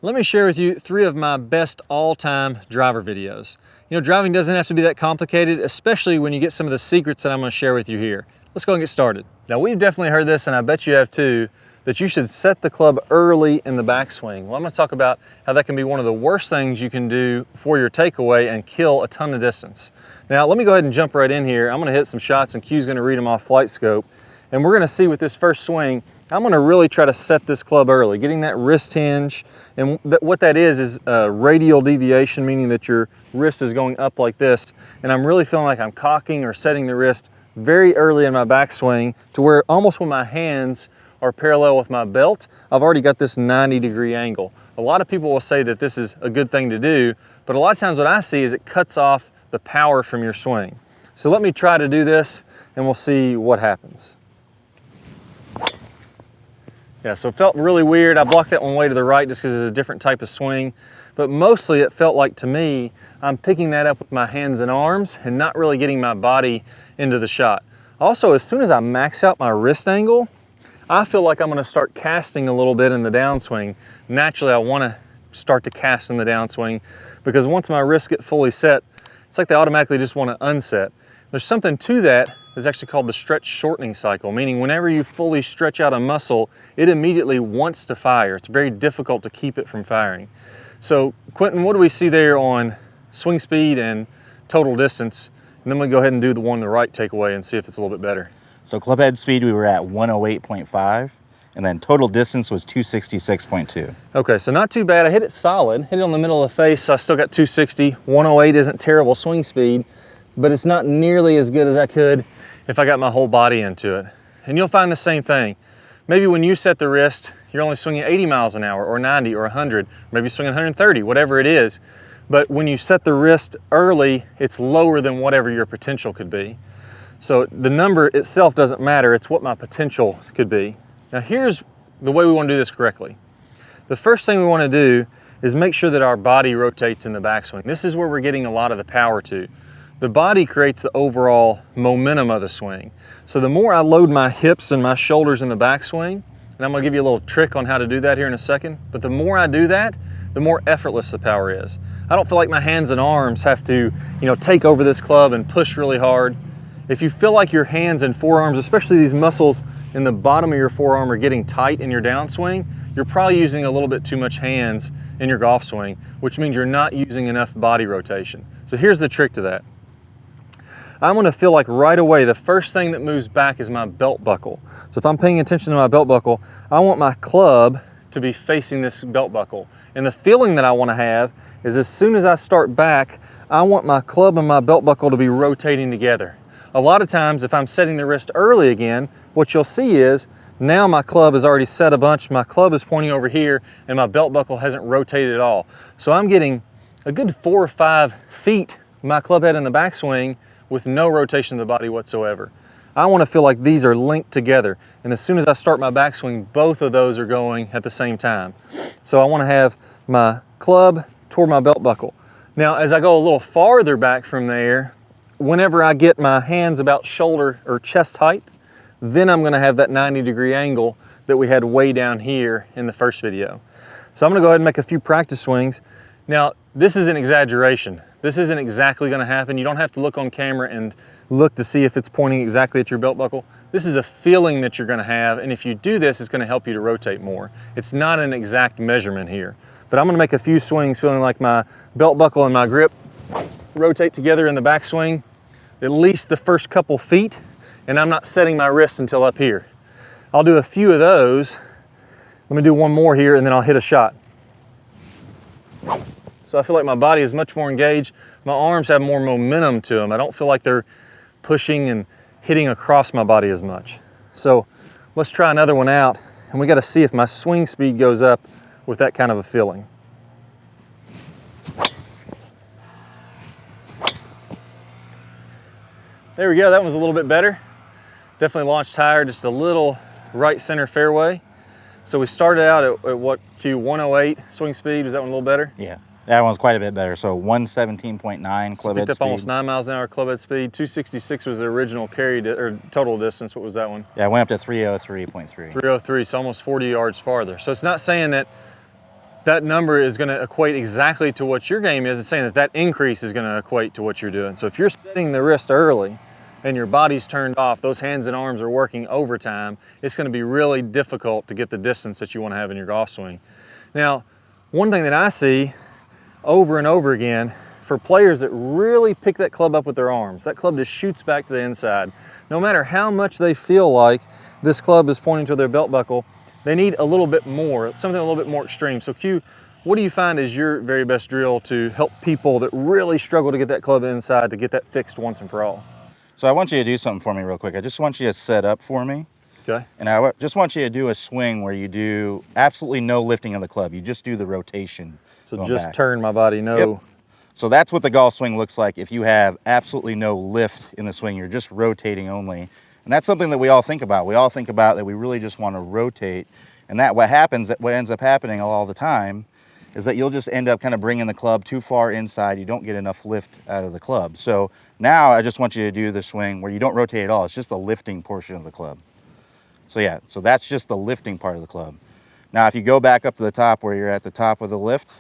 Let me share with you 3 of my best all-time driver videos. You know, driving doesn't have to be that complicated, especially when you get some of the secrets that I'm going to share with you here. Let's go and get started. Now, we've definitely heard this, and I bet you have too, that you should set the club early in the backswing. Well, I'm going to talk about how that can be one of the worst things you can do for your takeaway and kill a ton of distance. Now, let me go ahead and jump right in here. I'm going to hit some shots, and Q's going to read them off Flight Scope. And we're going to see with this first swing, I'm going to really try to set this club early, getting that wrist hinge. And what that is radial deviation, meaning that your wrist is going up like this. And I'm really feeling like I'm cocking or setting the wrist very early in my backswing to where almost when my hands are parallel with my belt, I've already got this 90-degree angle. A lot of people will say that this is a good thing to do, but a lot of times what I see is it cuts off the power from your swing. So let me try to do this and we'll see what happens. Yeah, so it felt really weird. I blocked that one way to the right just because it's a different type of swing. But mostly it felt like to me, I'm picking that up with my hands and arms and not really getting my body into the shot. Also, as soon as I max out my wrist angle, I feel like I'm gonna start casting a little bit in the downswing. Naturally, I wanna start to cast in the downswing because once my wrists get fully set, it's like they automatically just wanna unset. There's something to that that's actually called the stretch shortening cycle, meaning whenever you fully stretch out a muscle, it immediately wants to fire. It's very difficult to keep it from firing. So Quentin, what do we see there on swing speed and total distance? And then we'll go ahead and do the one on the right takeaway and see if it's a little bit better. So club head speed, we were at 108.5, and then total distance was 266.2. Okay, so not too bad. I hit it solid, hit it on the middle of the face, so I still got 260. 108 isn't terrible swing speed, but it's not nearly as good as I could if I got my whole body into it. And you'll find the same thing. Maybe when you set the wrist, you're only swinging 80 miles an hour or 90 or 100, maybe swinging 130, whatever it is. But when you set the wrist early, it's lower than whatever your potential could be. So the number itself doesn't matter, it's what my potential could be. Now here's the way we want to do this correctly. The first thing we want to do is make sure that our body rotates in the backswing. This is where we're getting a lot of the power to. The body creates the overall momentum of the swing. So the more I load my hips and my shoulders in the backswing, and I'm gonna give you a little trick on how to do that here in a second, but the more I do that, the more effortless the power is. I don't feel like my hands and arms have to, take over this club and push really hard. If you feel like your hands and forearms, especially these muscles in the bottom of your forearm are getting tight in your downswing, you're probably using a little bit too much hands in your golf swing, which means you're not using enough body rotation. So here's the trick to that. I'm gonna feel like right away, the first thing that moves back is my belt buckle. So if I'm paying attention to my belt buckle, I want my club to be facing this belt buckle. And the feeling that I wanna have is as soon as I start back, I want my club and my belt buckle to be rotating together. A lot of times, if I'm setting the wrist early again, what you'll see is now my club is already set a bunch, my club is pointing over here, and my belt buckle hasn't rotated at all. So I'm getting a good 4 or 5 feet my club head in the backswing with no rotation of the body whatsoever. I want to feel like these are linked together. And as soon as I start my backswing, both of those are going at the same time. So I want to have my club toward my belt buckle. Now, as I go a little farther back from there, whenever I get my hands about shoulder or chest height, then I'm going to have that 90-degree angle that we had way down here in the first video. So I'm going to go ahead and make a few practice swings. Now, this is an exaggeration. This isn't exactly going to happen. You don't have to look on camera and look to see if it's pointing exactly at your belt buckle. This is a feeling that you're going to have, and if you do this, it's going to help you to rotate more. It's not an exact measurement here, but I'm going to make a few swings feeling like my belt buckle and my grip rotate together in the backswing, at least the first couple feet, and I'm not setting my wrist until up here. I'll do a few of those. Let me do one more here, and then I'll hit a shot. So I feel like my body is much more engaged. My arms have more momentum to them. I don't feel like they're pushing and hitting across my body as much. So let's try another one out, and we got to see if my swing speed goes up with that kind of a feeling. There we go, that was a little bit better. Definitely launched higher, just a little right center fairway. So we started out at what, Q, 108 swing speed? Was that one a little better? Yeah. That one's quite a bit better. So 117.9 club head speed. Up almost 9 miles an hour club head speed. 266 was the original or total distance. What was that one? Yeah, I went up to 303.3. 303, so almost 40 yards farther. So it's not saying that that number is going to equate exactly to what your game is. It's saying that that increase is going to equate to what you're doing. So if you're setting the wrist early and your body's turned off, those hands and arms are working overtime, it's going to be really difficult to get the distance that you want to have in your golf swing. Now, one thing that I see over and over again for players that really pick that club up with their arms, that club just shoots back to the inside. No matter how much they feel like this club is pointing to their belt buckle, they need a little bit more, something a little bit more extreme. So Q, what do you find is your very best drill to help people that really struggle to get that club inside, to get that fixed once and for all? So I want you to do something for me real quick. I just want you to set up for me. Okay. And I just want you to do a swing where you do absolutely no lifting of the club. You just do the rotation. So just turn my body, no. Yep. So that's what the golf swing looks like if you have absolutely no lift in the swing. You're just rotating only. And that's something that we all think about. We all think about that we really just want to rotate. And that what ends up happening all the time is that you'll just end up kind of bringing the club too far inside. You don't get enough lift out of the club. So now I just want you to do the swing where you don't rotate at all. It's just the lifting portion of the club. So yeah, so that's just the lifting part of the club. Now if you go back up to the top where you're at the top of the lift,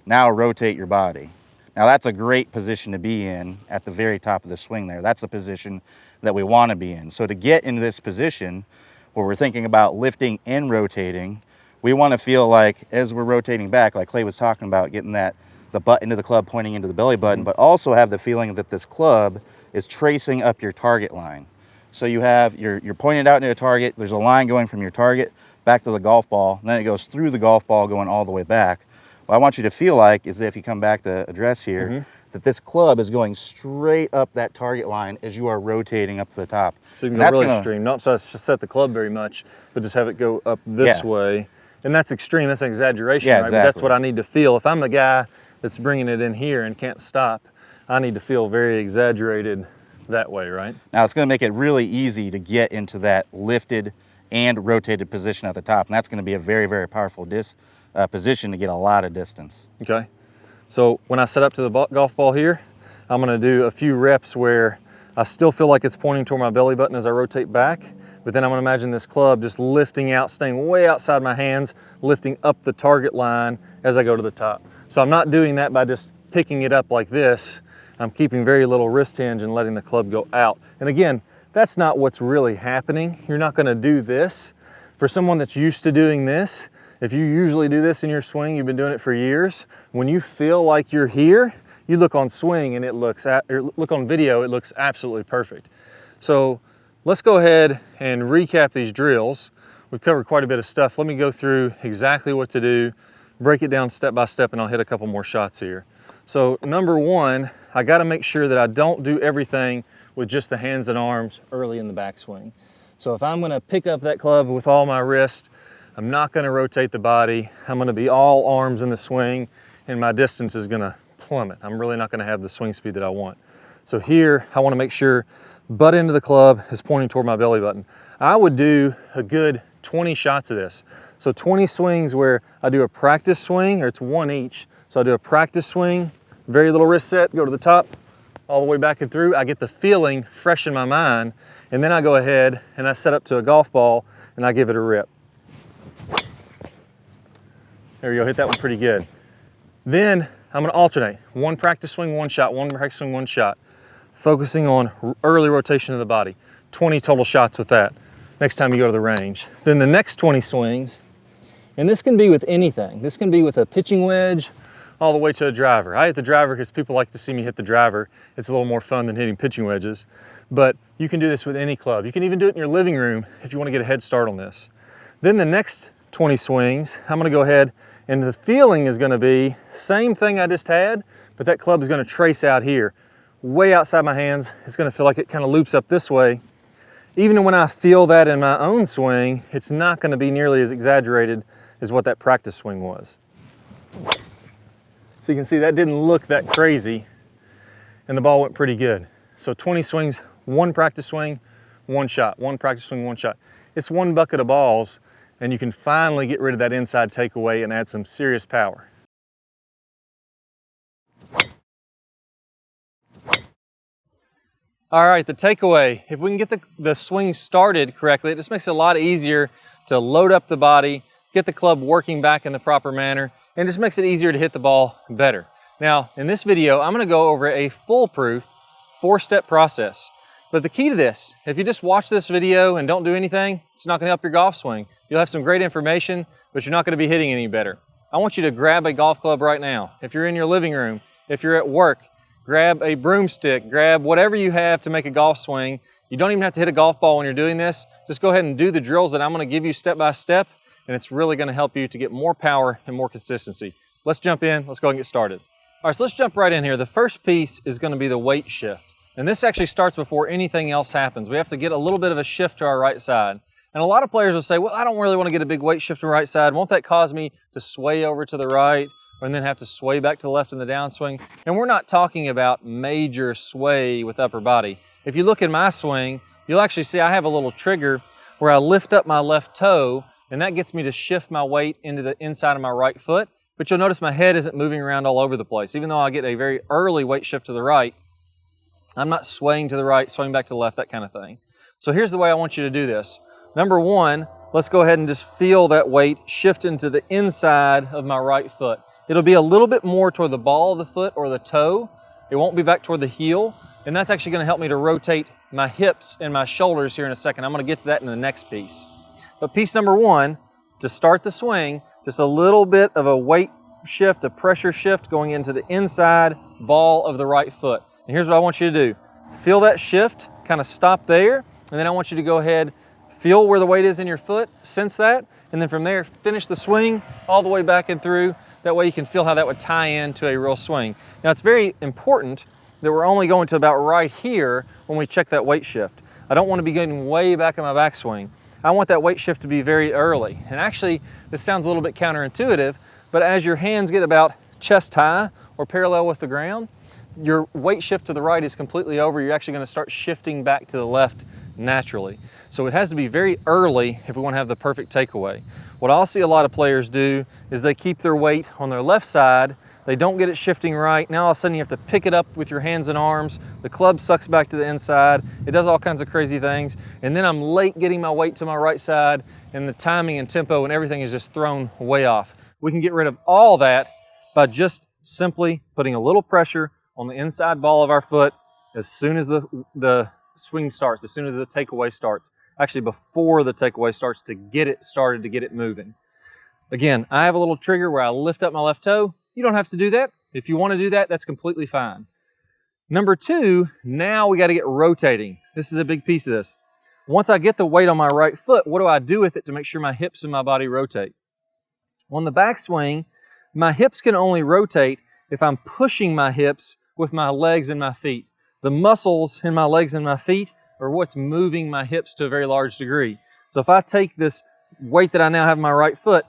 now rotate your body. Now that's a great position to be in at the very top of the swing there. That's the position that we want to be in. So to get into this position where we're thinking about lifting and rotating, we want to feel like as we're rotating back, like Clay was talking about, getting the butt into the club pointing into the belly button, but also have the feeling that this club is tracing up your target line. So you're pointing out into a target, there's a line going from your target back to the golf ball, and then it goes through the golf ball going all the way back. What I want you to feel like is that if you come back to address here, that this club is going straight up that target line as you are rotating up to the top. So you can go really extreme, not just set the club very much, but just have it go up this way. And that's extreme, that's an exaggeration, right? Exactly. But that's what I need to feel. If I'm the guy that's bringing it in here and can't stop, I need to feel very exaggerated that way, right? Now it's going to make it really easy to get into that lifted and rotated position at the top. And that's going to be a very, very powerful position to get a lot of distance. Okay. So when I set up to the golf ball here, I'm going to do a few reps where I still feel like it's pointing toward my belly button as I rotate back, but then I'm going to imagine this club just lifting out, staying way outside my hands, lifting up the target line as I go to the top. So I'm not doing that by just picking it up like this. I'm keeping very little wrist hinge and letting the club go out. And again, that's not what's really happening. You're not going to do this. For someone that's used to doing this, if you usually do this in your swing, you've been doing it for years, when you feel like you're here, you look on swing and look on video, it looks absolutely perfect. So let's go ahead and recap these drills. We've covered quite a bit of stuff. Let me go through exactly what to do, break it down step by step, and I'll hit a couple more shots here. So number one, I gotta make sure that I don't do everything with just the hands and arms early in the backswing. So if I'm gonna pick up that club with all my wrist, I'm not gonna rotate the body. I'm gonna be all arms in the swing, and my distance is gonna plummet. I'm really not gonna have the swing speed that I want. So here, I wanna make sure butt into the club is pointing toward my belly button. I would do a good 20 shots of this. So 20 swings where I do a practice swing, or it's one each. So I do a practice swing, very little wrist set, go to the top, all the way back and through. I get the feeling fresh in my mind, and then I go ahead and I set up to a golf ball and I give it a rip. There you go, hit that one pretty good. Then I'm gonna alternate. One practice swing, one shot, one practice swing, one shot. Focusing on early rotation of the body. 20 total shots with that next time you go to the range. Then the next 20 swings, and this can be with anything. This can be with a pitching wedge all the way to a driver. I hit the driver because people like to see me hit the driver. It's a little more fun than hitting pitching wedges. But you can do this with any club. You can even do it in your living room if you want to get a head start on this. Then the next 20 swings, I'm gonna go ahead, and the feeling is gonna be same thing I just had, but that club is gonna trace out here, way outside my hands. It's gonna feel like it kind of loops up this way. Even when I feel that in my own swing, it's not gonna be nearly as exaggerated as what that practice swing was. So you can see that didn't look that crazy, and the ball went pretty good. So 20 swings, one practice swing, one shot, one practice swing, one shot. It's one bucket of balls, and you can finally get rid of that inside takeaway and add some serious power. All right, the takeaway. If we can get the swing started correctly, it just makes it a lot easier to load up the body, get the club working back in the proper manner, and just makes it easier to hit the ball better. Now, in this video, I'm gonna go over a foolproof 4-step process. But the key to this, if you just watch this video and don't do anything, it's not gonna help your golf swing. You'll have some great information, but you're not gonna be hitting any better. I want you to grab a golf club right now. If you're in your living room, if you're at work, grab a broomstick, grab whatever you have to make a golf swing. You don't even have to hit a golf ball when you're doing this. Just go ahead and do the drills that I'm gonna give you step by step, and it's really gonna help you to get more power and more consistency. Let's jump in, let's go ahead and get started. All right, so let's jump right in here. The first piece is gonna be the weight shift. And this actually starts before anything else happens. We have to get a little bit of a shift to our right side. And a lot of players will say, well, I don't really wanna get a big weight shift to the right side. Won't that cause me to sway over to the right and then have to sway back to the left in the downswing? And we're not talking about major sway with upper body. If you look at my swing, you'll actually see I have a little trigger where I lift up my left toe, and that gets me to shift my weight into the inside of my right foot. But you'll notice my head isn't moving around all over the place. Even though I get a very early weight shift to the right, I'm not swaying to the right, swaying back to the left, that kind of thing. So here's the way I want you to do this. Number one, let's go ahead and just feel that weight shift into the inside of my right foot. It'll be a little bit more toward the ball of the foot or the toe. It won't be back toward the heel. And that's actually gonna help me to rotate my hips and my shoulders here in a second. I'm gonna get to that in the next piece. But piece number one, to start the swing, just a little bit of a weight shift, a pressure shift going into the inside ball of the right foot. And here's what I want you to do. Feel that shift, kind of stop there, and then I want you to go ahead, feel where the weight is in your foot, sense that, and then from there, finish the swing all the way back and through. That way you can feel how that would tie into a real swing. Now it's very important that we're only going to about right here when we check that weight shift. I don't want to be getting way back in my backswing. I want that weight shift to be very early. And actually, this sounds a little bit counterintuitive, but as your hands get about chest high or parallel with the ground, your weight shift to the right is completely over. You're actually going to start shifting back to the left naturally. So it has to be very early if we want to have the perfect takeaway. What I'll see a lot of players do is they keep their weight on their left side. They don't get it shifting right. Now all of a sudden you have to pick it up with your hands and arms. The club sucks back to the inside. It does all kinds of crazy things. And then I'm late getting my weight to my right side, and the timing and tempo and everything is just thrown way off. We can get rid of all that by just simply putting a little pressure on the inside ball of our foot as soon as the swing starts, as soon as the takeaway starts. Actually, before the takeaway starts, to get it started, to get it moving. Again, I have a little trigger where I lift up my left toe. You don't have to do that. If you want to do that, that's completely fine. Number two, now we got to get rotating. This is a big piece of this. Once I get the weight on my right foot, what do I do with it to make sure my hips and my body rotate? On the backswing, my hips can only rotate if I'm pushing my hips with my legs and my feet. The muscles in my legs and my feet are what's moving my hips to a very large degree. So if I take this weight that I now have in my right foot,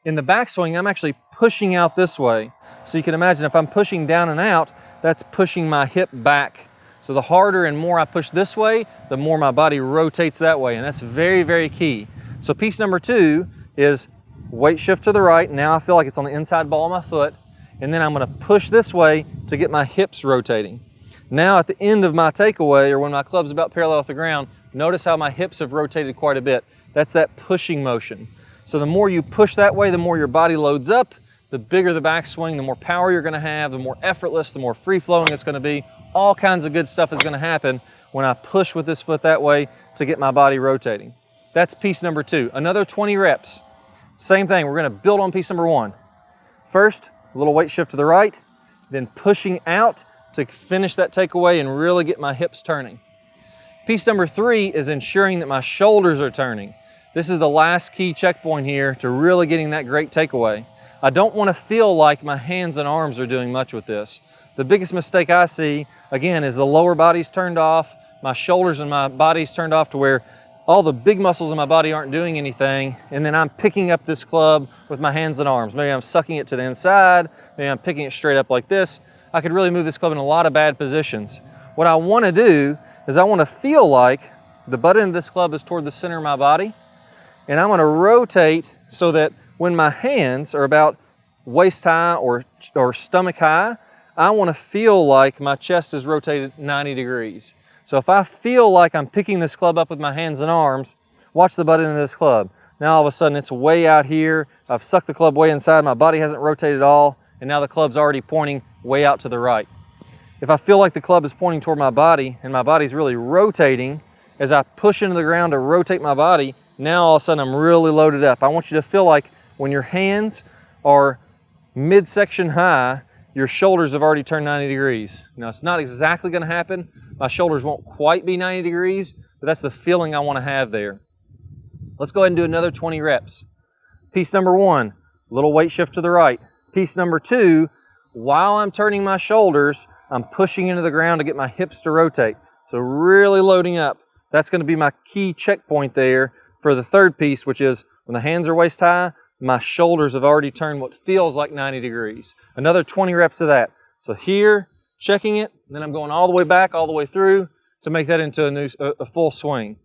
in the backswing, I'm actually pushing out this way. So you can imagine if I'm pushing down and out, that's pushing my hip back. So the harder and more I push this way, the more my body rotates that way. And that's very, very key. So piece number two is weight shift to the right. Now I feel like it's on the inside ball of my foot. And then I'm gonna push this way to get my hips rotating. Now at the end of my takeaway, or when my club's about parallel with the ground, notice how my hips have rotated quite a bit. That's that pushing motion. So the more you push that way, the more your body loads up, the bigger the backswing, the more power you're gonna have, the more effortless, the more free-flowing it's gonna be. All kinds of good stuff is gonna happen when I push with this foot that way to get my body rotating. That's piece number two. Another 20 reps. Same thing, we're gonna build on piece number one. First, a little weight shift to the right, then pushing out to finish that takeaway and really get my hips turning. Piece number three is ensuring that my shoulders are turning. This is the last key checkpoint here to really getting that great takeaway. I don't want to feel like my hands and arms are doing much with this. The biggest mistake I see, again, is the lower body's turned off, my shoulders and my body's turned off to where all the big muscles in my body aren't doing anything, and then I'm picking up this club with my hands and arms. Maybe I'm sucking it to the inside, maybe I'm picking it straight up like this. I could really move this club in a lot of bad positions. What I want to do is I want to feel like the butt end of this club is toward the center of my body, and I'm going to rotate so that when my hands are about waist high or stomach high, I want to feel like my chest is rotated 90 degrees. So if I feel like I'm picking this club up with my hands and arms, watch the butt end of this club. Now all of a sudden it's way out here. I've sucked the club way inside, my body hasn't rotated at all, and now the club's already pointing way out to the right. If I feel like the club is pointing toward my body and my body's really rotating, as I push into the ground to rotate my body, now all of a sudden I'm really loaded up. I want you to feel like when your hands are midsection high, your shoulders have already turned 90 degrees. Now it's not exactly gonna happen. My shoulders won't quite be 90 degrees, but that's the feeling I wanna have there. Let's go ahead and do another 20 reps. Piece number 1, little weight shift to the right. Piece number 2, while I'm turning my shoulders, I'm pushing into the ground to get my hips to rotate. So really loading up. That's gonna be my key checkpoint there for the third piece, which is when the hands are waist high, my shoulders have already turned what feels like 90 degrees. Another 20 reps of that. So here, checking it, then I'm going all the way back, all the way through to make that into a full swing.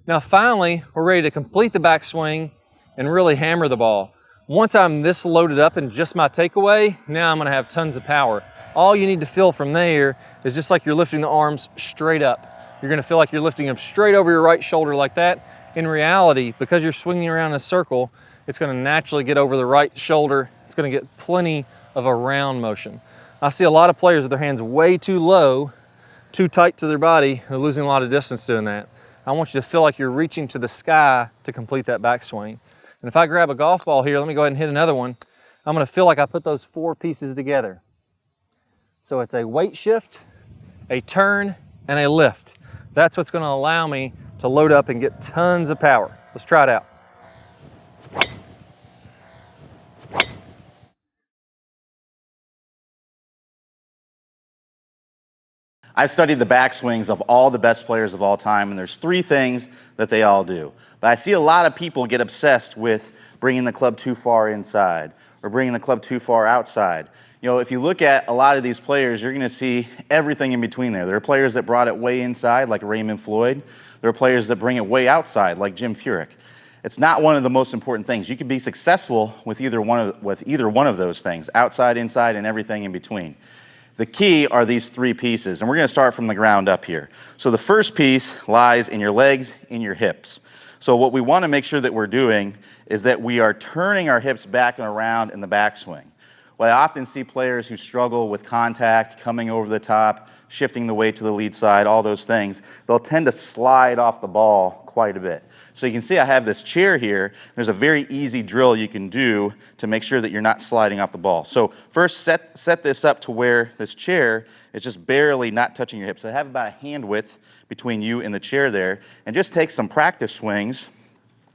Now finally, we're ready to complete the backswing and really hammer the ball. Once I'm this loaded up in just my takeaway, now I'm gonna have tons of power. All you need to feel from there is just like you're lifting the arms straight up. You're gonna feel like you're lifting them straight over your right shoulder like that. In reality, because you're swinging around in a circle, it's gonna naturally get over the right shoulder. It's gonna get plenty of a round motion. I see a lot of players with their hands way too low, too tight to their body. They're losing a lot of distance doing that. I want you to feel like you're reaching to the sky to complete that backswing. And if I grab a golf ball here, let me go ahead and hit another one. I'm gonna feel like I put those 4 pieces together. So it's a weight shift, a turn, and a lift. That's what's gonna allow me to load up and get tons of power. Let's try it out. I've studied the backswings of all the best players of all time, and there's 3 things that they all do. But I see a lot of people get obsessed with bringing the club too far inside or bringing the club too far outside. You know, if you look at a lot of these players, you're gonna see everything in between there. There are players that brought it way inside, like Raymond Floyd. There are players that bring it way outside, like Jim Furyk. It's not one of the most important things. You can be successful with either one of those things, outside, inside, and everything in between. The key are these 3 pieces, and we're gonna start from the ground up here. So the first piece lies in your legs, in your hips. So what we wanna make sure that we're doing is that we are turning our hips back and around in the backswing. What I often see players who struggle with contact, coming over the top, shifting the weight to the lead side, all those things, they'll tend to slide off the ball quite a bit. So you can see I have this chair here. There's a very easy drill you can do to make sure that you're not sliding off the ball. So first set this up to where this chair is just barely not touching your hips. So have about a hand width between you and the chair there, and just take some practice swings.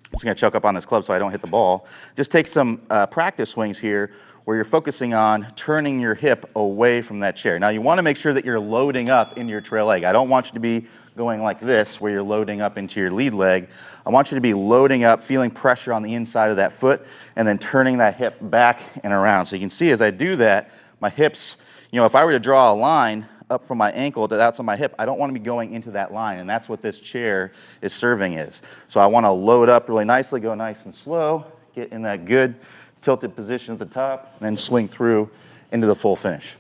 I'm just gonna choke up on this club so I don't hit the ball. Just take some practice swings here where you're focusing on turning your hip away from that chair. Now you wanna make sure that you're loading up into your trail leg. I don't want you to be going like this where you're loading up into your lead leg. I want you to be loading up, feeling pressure on the inside of that foot, and then turning that hip back and around. So you can see as I do that, my hips, you know, if I were to draw a line up from my ankle to the outside of my hip, I don't want to be going into that line, and that's what this chair is serving is. So I want to load up really nicely, go nice and slow, get in that good tilted position at the top, and then swing through into the full finish.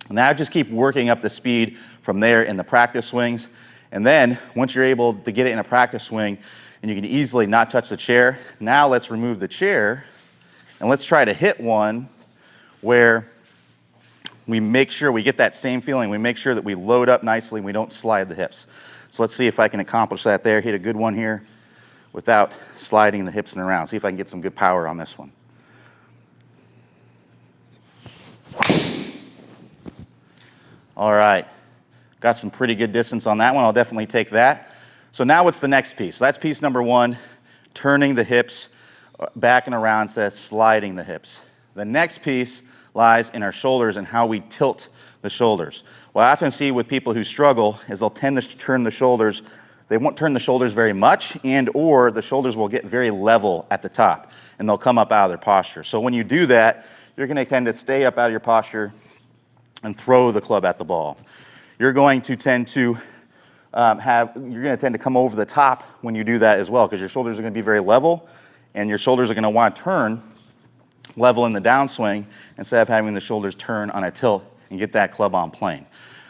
Now just keep working up the speed from there in the practice swings. And then once you're able to get it in a practice swing and you can easily not touch the chair, now let's remove the chair and let's try to hit one where we make sure we get that same feeling. We make sure that we load up nicely and we don't slide the hips. So let's see if I can accomplish that there. Hit a good one here without sliding the hips and around. See if I can get some good power on this one. All right. Got some pretty good distance on that one. I'll definitely take that. So now what's the next piece? So that's piece number 1, turning the hips back and around instead of sliding the hips. The next piece lies in our shoulders and how we tilt the shoulders. What I often see with people who struggle is they'll tend to turn the shoulders, they won't turn the shoulders very much, and or the shoulders will get very level at the top and they'll come up out of their posture. So when you do that, you're going to tend to stay up out of your posture and throw the club at the ball. You're going to tend to come over the top when you do that as well, because your shoulders are going to be very level, and your shoulders are going to want to turn level in the downswing instead of having the shoulders turn on a tilt and get that club on plane.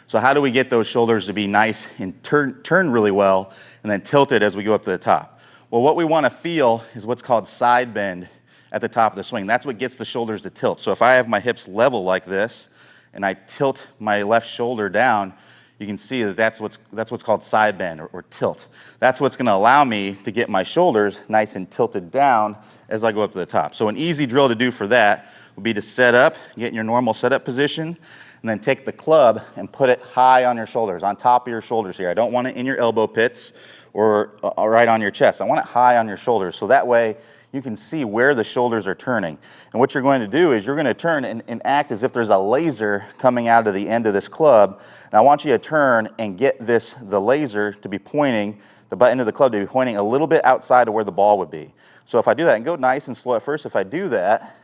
So how do we get those shoulders to be nice and turn really well and then tilted as we go up to the top? Well, what we want to feel is what's called side bend at the top of the swing. That's what gets the shoulders to tilt. So if I have my hips level like this and I tilt my left shoulder down, you can see that that's what's called side bend or tilt. That's what's going to allow me to get my shoulders nice and tilted down as I go up to the top. So an easy drill to do for that would be to set up, get in your normal setup position, and then take the club and put it high on your shoulders, on top of your shoulders here. I don't want it in your elbow pits or right on your chest. I want it high on your shoulders, so that way you can see where the shoulders are turning. And what you're going to do is you're going to turn and act as if there's a laser coming out of the end of this club. And I want you to turn and get the laser to be pointing, the butt end of the club to be pointing a little bit outside of where the ball would be. So if I do that, and go nice and slow at first, if I do that,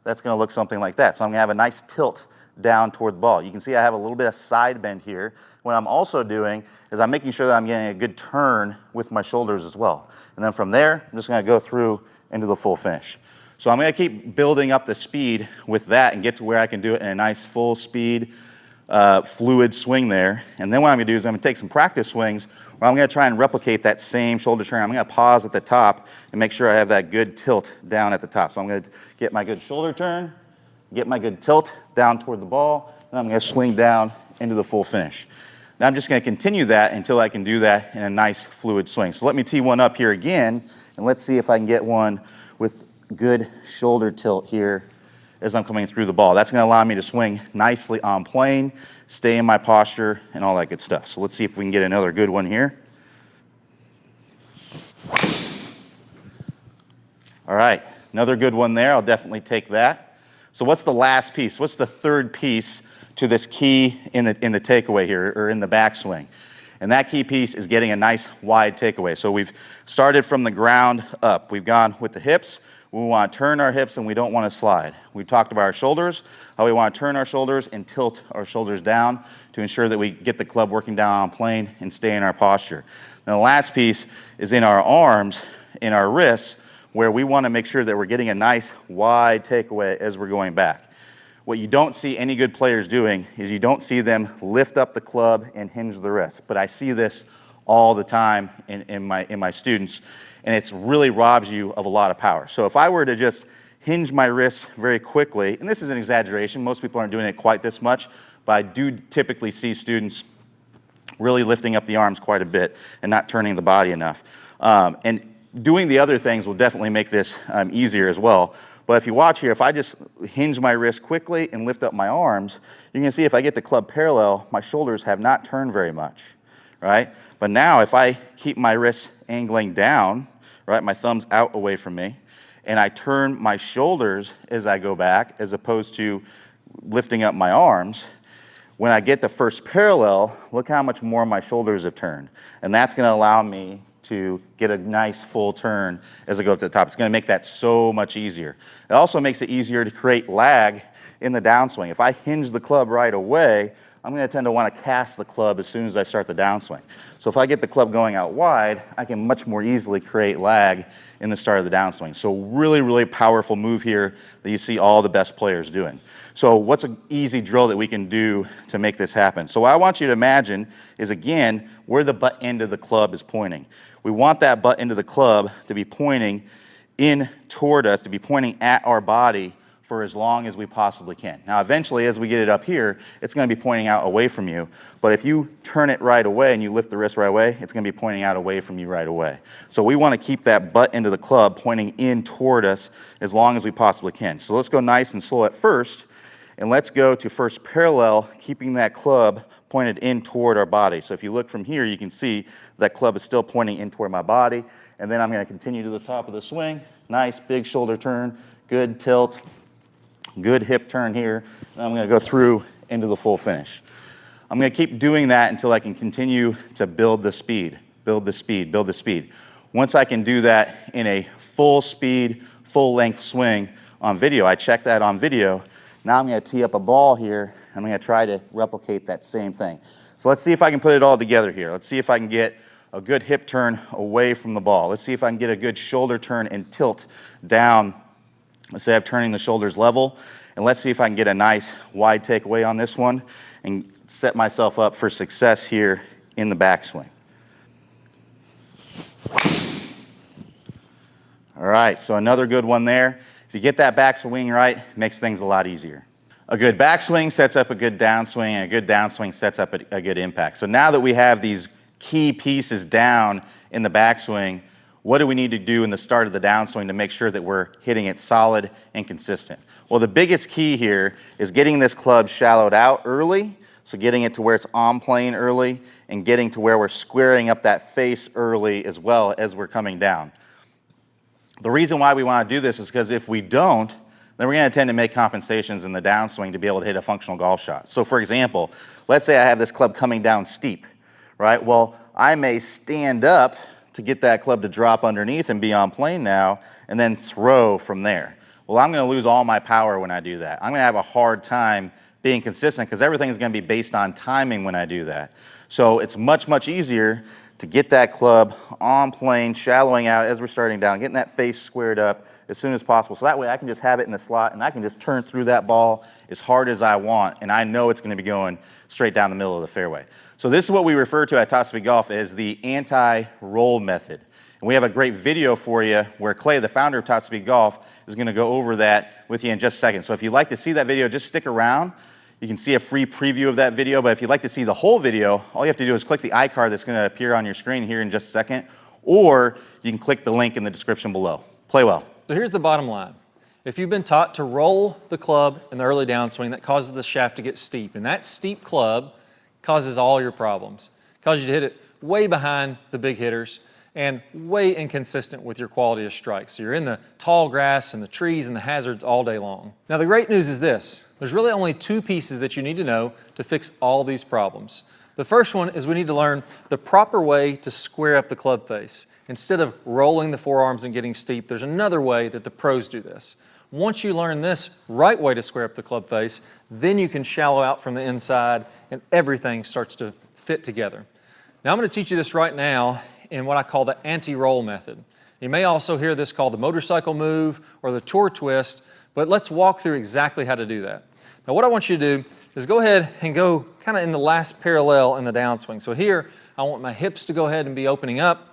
that's going to look something like that. So I'm going to have a nice tilt down toward the ball. You can see I have a little bit of side bend here. What I'm also doing is I'm making sure that I'm getting a good turn with my shoulders as well. And then from there, I'm just going to go through into the full finish. So I'm going to keep building up the speed with that and get to where I can do it in a nice full speed, fluid swing there. And then what I'm going to do is I'm going to take some practice swings where I'm going to try and replicate that same shoulder turn. I'm going to pause at the top and make sure I have that good tilt down at the top. So I'm going to get my good shoulder turn, get my good tilt down toward the ball, and I'm going to swing down into the full finish. Now I'm just going to continue that until I can do that in a nice fluid swing. So let me tee one up here again, and let's see if I can get one with good shoulder tilt here as I'm coming through the ball. That's going to allow me to swing nicely on plane, stay in my posture, and all that good stuff. So let's see if we can get another good one here. All right, another good one there. I'll definitely take that. So what's the last piece? What's the third piece to this key in the takeaway here, or in the backswing? And that key piece is getting a nice wide takeaway. So we've started from the ground up. We've gone with the hips. We want to turn our hips and we don't want to slide. We talked about our shoulders, how we want to turn our shoulders and tilt our shoulders down to ensure that we get the club working down on plane and stay in our posture. And the last piece is in our arms, in our wrists, where we want to make sure that we're getting a nice wide takeaway as we're going back. What you don't see any good players doing is you don't see them lift up the club and hinge the wrist. But I see this all the time in my students, and it really robs you of a lot of power. So if I were to just hinge my wrists very quickly, and this is an exaggeration, most people aren't doing it quite this much, but I do typically see students really lifting up the arms quite a bit and not turning the body enough. And doing the other things will definitely make this easier as well. But if you watch here, if I just hinge my wrist quickly and lift up my arms, you can see if I get the club parallel, my shoulders have not turned very much, right? But now if I keep my wrists angling down, right, my thumb's out away from me, and I turn my shoulders as I go back, as opposed to lifting up my arms, when I get the first parallel, look how much more my shoulders have turned. And that's going to allow me to get a nice full turn as I go up to the top. It's going to make that so much easier. It also makes it easier to create lag in the downswing. If I hinge the club right away, I'm going to tend to want to cast the club as soon as I start the downswing. So if I get the club going out wide, I can much more easily create lag in the start of the downswing. So really, really powerful move here that you see all the best players doing. So what's an easy drill that we can do to make this happen? So what I want you to imagine is, again, where the butt end of the club is pointing. We want that butt end of the club to be pointing in toward us, to be pointing at our body for as long as we possibly can. Now, eventually, as we get it up here, it's going to be pointing out away from you. But if you turn it right away and you lift the wrist right away, it's going to be pointing out away from you right away. So we want to keep that butt end of the club pointing in toward us as long as we possibly can. So let's go nice and slow at first, and let's go to first parallel, keeping that club pointed in toward our body. So if you look from here, you can see that club is still pointing in toward my body. And then I'm going to continue to the top of the swing. Nice big shoulder turn, good tilt, good hip turn here. And I'm going to go through into the full finish. I'm going to keep doing that until I can continue to build the speed, build the speed, build the speed. Once I can do that in a full speed, full length swing on video, I check that on video. Now I'm going to tee up a ball here. I'm going to try to replicate that same thing. So let's see if I can put it all together here. Let's see if I can get a good hip turn away from the ball. Let's see if I can get a good shoulder turn and tilt down. Let's say I'm turning the shoulders level. And let's see if I can get a nice wide takeaway on this one and set myself up for success here in the backswing. All right, so another good one there. If you get that backswing right, it makes things a lot easier. A good backswing sets up a good downswing, and a good downswing sets up a good impact. So now that we have these key pieces down in the backswing, what do we need to do in the start of the downswing to make sure that we're hitting it solid and consistent? Well, the biggest key here is getting this club shallowed out early, so getting it to where it's on plane early, and getting to where we're squaring up that face early as well as we're coming down. The reason why we want to do this is because if we don't, then we're going to tend to make compensations in the downswing to be able to hit a functional golf shot. So for example, let's say I have this club coming down steep, right? Well, I may stand up to get that club to drop underneath and be on plane now, and then throw from there. Well, I'm going to lose all my power when I do that. I'm going to have a hard time being consistent because everything is going to be based on timing when I do that. So it's much, much easier to get that club on plane, shallowing out as we're starting down, getting that face squared up as soon as possible. So that way I can just have it in the slot and I can just turn through that ball as hard as I want, and I know it's going to be going straight down the middle of the fairway. So this is what we refer to at Top Speed Golf as the anti-roll method. And we have a great video for you where Clay, the founder of Top Speed Golf, is going to go over that with you in just a second. So if you'd like to see that video, just stick around. You can see a free preview of that video, but if you'd like to see the whole video, all you have to do is click the iCard that's going to appear on your screen here in just a second, or you can click the link in the description below. Play well. So here's the bottom line. If you've been taught to roll the club in the early downswing, that causes the shaft to get steep, and that steep club causes all your problems. It causes you to hit it way behind the big hitters and way inconsistent with your quality of strikes. So you're in the tall grass and the trees and the hazards all day long. Now the great news is this: there's really only two pieces that you need to know to fix all these problems. The first one is we need to learn the proper way to square up the club face. Instead of rolling the forearms and getting steep, there's another way that the pros do this. Once you learn this right way to square up the club face, then you can shallow out from the inside and everything starts to fit together. Now I'm going to teach you this right now in what I call the anti-roll method. You may also hear this called the motorcycle move or the tour twist, but let's walk through exactly how to do that. Now what I want you to do is go ahead and go kind of in the last parallel in the downswing. So here, I want my hips to go ahead and be opening up.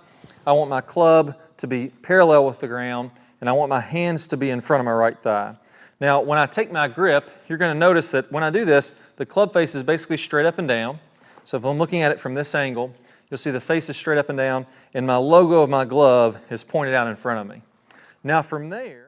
I want my club to be parallel with the ground, and I want my hands to be in front of my right thigh. Now, when I take my grip, you're going to notice that when I do this, the club face is basically straight up and down. So if I'm looking at it from this angle, you'll see the face is straight up and down, and my logo of my glove is pointed out in front of me. Now from there,